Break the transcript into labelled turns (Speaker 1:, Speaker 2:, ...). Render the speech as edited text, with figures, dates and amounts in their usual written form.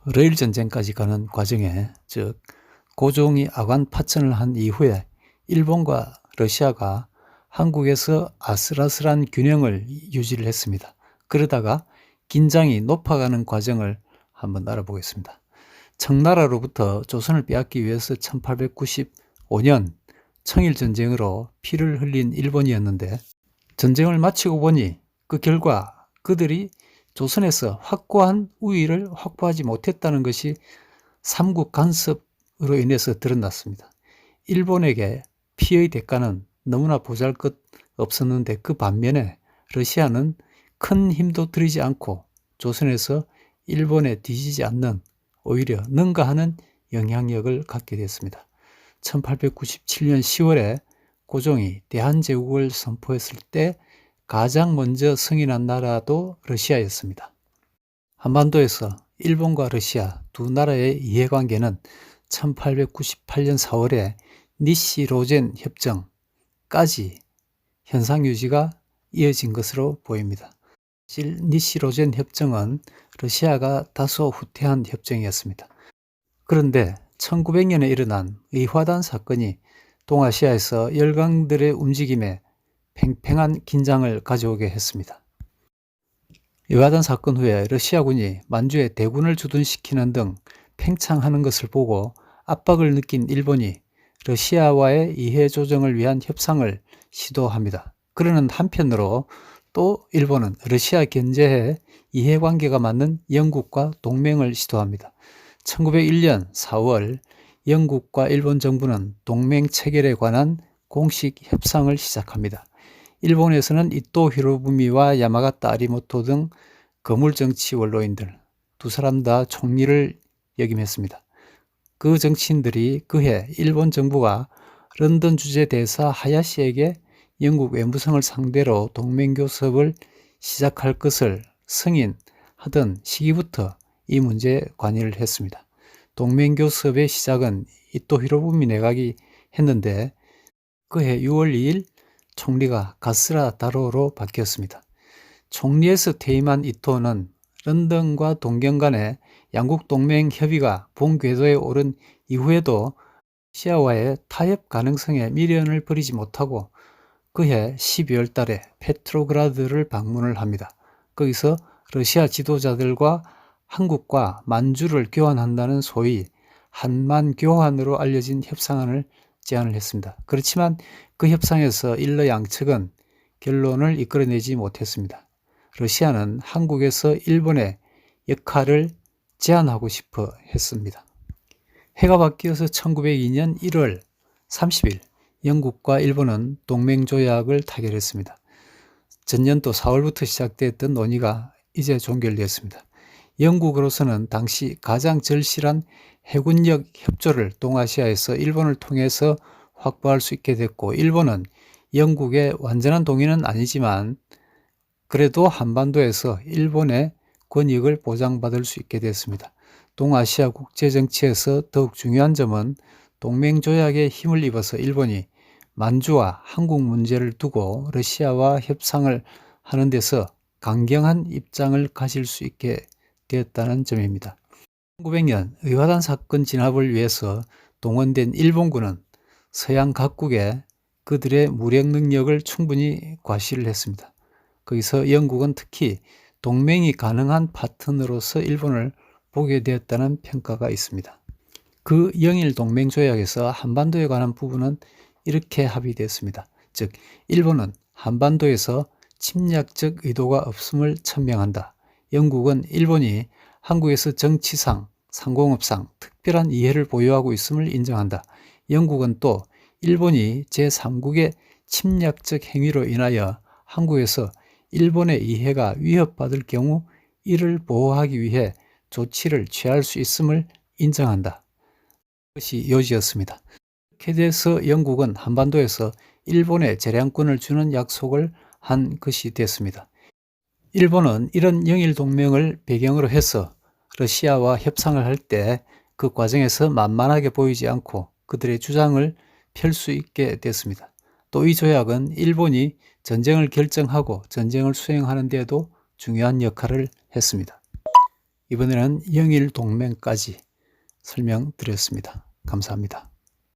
Speaker 1: 러일 전쟁까지 가는 과정에 즉 고종이 아관 파천을 한 이후에 일본과 러시아가 한국에서 아슬아슬한 균형을 유지를 했습니다. 그러다가 긴장이 높아가는 과정을 한번 알아보겠습니다. 청나라로부터 조선을 빼앗기 위해서 1895년 청일전쟁으로 피를 흘린 일본이었는데, 전쟁을 마치고 보니 그 결과 그들이 조선에서 확고한 우위를 확보하지 못했다는 것이 삼국 간섭으로 인해서 드러났습니다. 일본에게 피의 대가는 너무나 보잘것없었는데, 그 반면에 러시아는 큰 힘도 들이지 않고 조선에서 일본에 뒤지지 않는 오히려 능가하는 영향력을 갖게 됐습니다. 1897년 10월에 고종이 대한제국을 선포했을 때 가장 먼저 승인한 나라도 러시아였습니다. 한반도에서 일본과 러시아 두 나라의 이해관계는 1898년 4월에 니시로젠 협정까지 현상 유지가 이어진 것으로 보입니다. 사실 니시로젠 협정은 러시아가 다소 후퇴한 협정이었습니다. 그런데 1900년에 일어난 의화단 사건이 동아시아에서 열강들의 움직임에 팽팽한 긴장을 가져오게 했습니다. 의화단 사건 후에 러시아군이 만주에 대군을 주둔시키는 등 팽창하는 것을 보고 압박을 느낀 일본이 러시아와의 이해 조정을 위한 협상을 시도합니다. 그러는 한편으로 또 일본은 러시아 견제해 이해관계가 맞는 영국과 동맹을 시도합니다. 1901년 4월 영국과 일본 정부는 동맹 체결에 관한 공식 협상을 시작합니다. 일본에서는 이토 히로부미와 야마가타 아리모토 등 거물정치 원로인들 두 사람 다 총리를 역임했습니다. 그 정치인들이 그해 일본 정부가 런던 주재대사 하야시에게 영국 외무성을 상대로 동맹교섭을 시작할 것을 승인하던 시기부터 이 문제에 관여를 했습니다. 동맹교섭의 시작은 이토 히로부미 내각이 했는데, 그해 6월 2일 총리가 가스라 다로로 바뀌었습니다. 총리에서 퇴임한 이토는 런던과 동경 간의 양국 동맹 협의가 본궤도에 오른 이후에도 러시아와의 타협 가능성에 미련을 버리지 못하고 그해 12월 달에 페트로그라드를 방문을 합니다. 거기서 러시아 지도자들과 한국과 만주를 교환한다는 소위 한만교환으로 알려진 협상안을 제안을 했습니다. 그렇지만 그 협상에서 일러 양측은 결론을 이끌어내지 못했습니다. 러시아는 한국에서 일본의 역할을 제한하고 싶어 했습니다. 해가 바뀌어서 1902년 1월 30일 영국과 일본은 동맹조약을 타결했습니다. 전년도 4월부터 시작됐던 논의가 이제 종결되었습니다. 영국으로서는 당시 가장 절실한 해군력 협조를 동아시아에서 일본을 통해서 확보할 수 있게 됐고, 일본은 영국의 완전한 동의는 아니지만 그래도 한반도에서 일본의 권익을 보장받을 수 있게 됐습니다. 동아시아 국제정치에서 더욱 중요한 점은 동맹조약에 힘을 입어서 일본이 만주와 한국 문제를 두고 러시아와 협상을 하는 데서 강경한 입장을 가질 수 있게 되었다는 점입니다. 1900년 의화단 사건 진압을 위해서 동원된 일본군은 서양 각국에 그들의 무력 능력을 충분히 과시를 했습니다. 거기서 영국은 특히 동맹이 가능한 파트너로서 일본을 보게 되었다는 평가가 있습니다. 그 영일 동맹 조약에서 한반도에 관한 부분은 이렇게 합의됐습니다. 즉, 일본은 한반도에서 침략적 의도가 없음을 천명한다. 영국은 일본이 한국에서 정치상, 상공업상 특별한 이해를 보유하고 있음을 인정한다. 영국은 또 일본이 제3국의 침략적 행위로 인하여 한국에서 일본의 이해가 위협받을 경우 이를 보호하기 위해 조치를 취할 수 있음을 인정한다. 그것이 요지였습니다. 이렇게 돼서 영국은 한반도에서 일본에 재량권을 주는 약속을 한 것이 됐습니다. 일본은 이런 영일 동맹을 배경으로 해서 러시아와 협상을 할 때 그 과정에서 만만하게 보이지 않고 그들의 주장을 펼 수 있게 됐습니다. 또 이 조약은 일본이 전쟁을 결정하고 전쟁을 수행하는 데에도 중요한 역할을 했습니다. 이번에는 영일 동맹까지 설명드렸습니다. 감사합니다.